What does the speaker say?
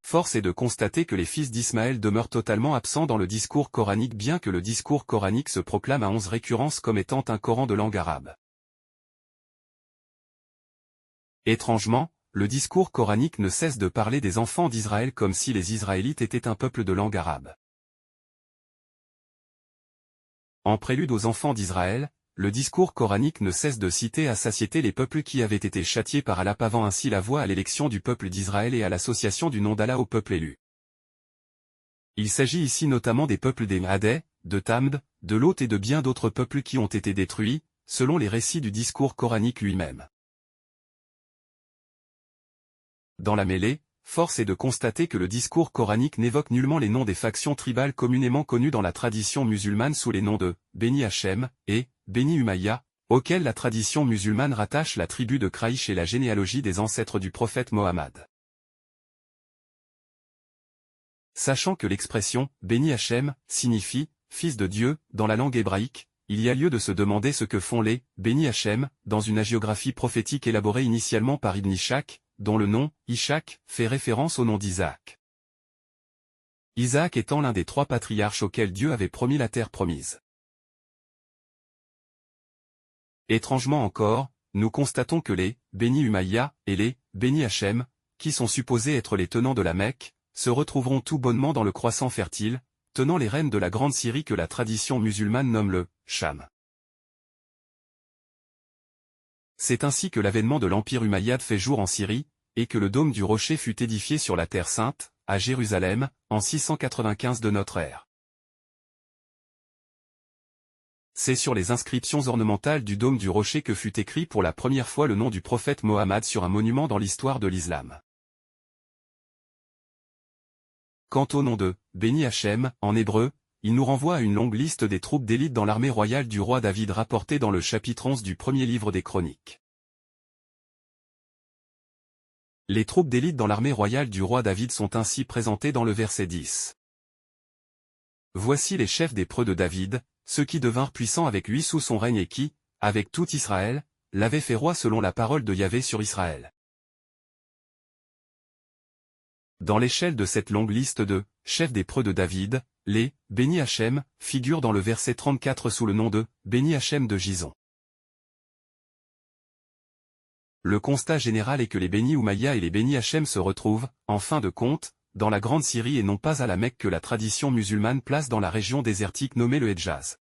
Force est de constater que les fils d'Ismaël demeurent totalement absents dans le discours coranique bien que le discours coranique se proclame à 11 récurrences comme étant un Coran de langue arabe. Étrangement, le discours coranique ne cesse de parler des enfants d'Israël comme si les Israélites étaient un peuple de langue arabe. En prélude aux enfants d'Israël, le discours coranique ne cesse de citer à satiété les peuples qui avaient été châtiés par Allah, pavant ainsi la voie à l'élection du peuple d'Israël et à l'association du nom d'Allah au peuple élu. Il s'agit ici notamment des peuples des Hadais, de Thamd, de Lot et de bien d'autres peuples qui ont été détruits, selon les récits du discours coranique lui-même. Dans la mêlée, force est de constater que le discours coranique n'évoque nullement les noms des factions tribales communément connues dans la tradition musulmane sous les noms de Beni Hachem et Beni Umayya, auxquels la tradition musulmane rattache la tribu de Quraïch et la généalogie des ancêtres du prophète Mohammed. Sachant que l'expression « Beni Hachem » signifie « fils de Dieu » dans la langue hébraïque, il y a lieu de se demander ce que font les « Beni Hachem » dans une hagiographie prophétique élaborée initialement par Ibn Ishaq, dont le nom, Ishaq, fait référence au nom d'Isaac. Isaac étant l'un des 3 patriarches auxquels Dieu avait promis la terre promise. Étrangement encore, nous constatons que les Beni Umayya et les Beni Hachem, qui sont supposés être les tenants de la Mecque, se retrouveront tout bonnement dans le croissant fertile, tenant les rênes de la grande Syrie que la tradition musulmane nomme le Cham. C'est ainsi que l'avènement de l'Empire umayyade fait jour en Syrie, et que le dôme du rocher fut édifié sur la Terre Sainte, à Jérusalem, en 695 de notre ère. C'est sur les inscriptions ornementales du dôme du rocher que fut écrit pour la première fois le nom du prophète Mohammed sur un monument dans l'histoire de l'islam. Quant au nom de Beni Hachem, en hébreu, il nous renvoie à une longue liste des troupes d'élite dans l'armée royale du roi David rapportée dans le chapitre 11 du premier livre des Chroniques. Les troupes d'élite dans l'armée royale du roi David sont ainsi présentées dans le verset 10. Voici les chefs des preux de David, ceux qui devinrent puissants avec lui sous son règne et qui, avec tout Israël, l'avaient fait roi selon la parole de Yahvé sur Israël. Dans l'échelle de cette longue liste de chefs des preux de David, les Beni Hachem figurent dans le verset 34 sous le nom de Beni Hachem de Gison. Le constat général est que les Beni Umayya et les Beni Hachem se retrouvent, en fin de compte, dans la Grande Syrie et non pas à la Mecque que la tradition musulmane place dans la région désertique nommée le Hedjaz.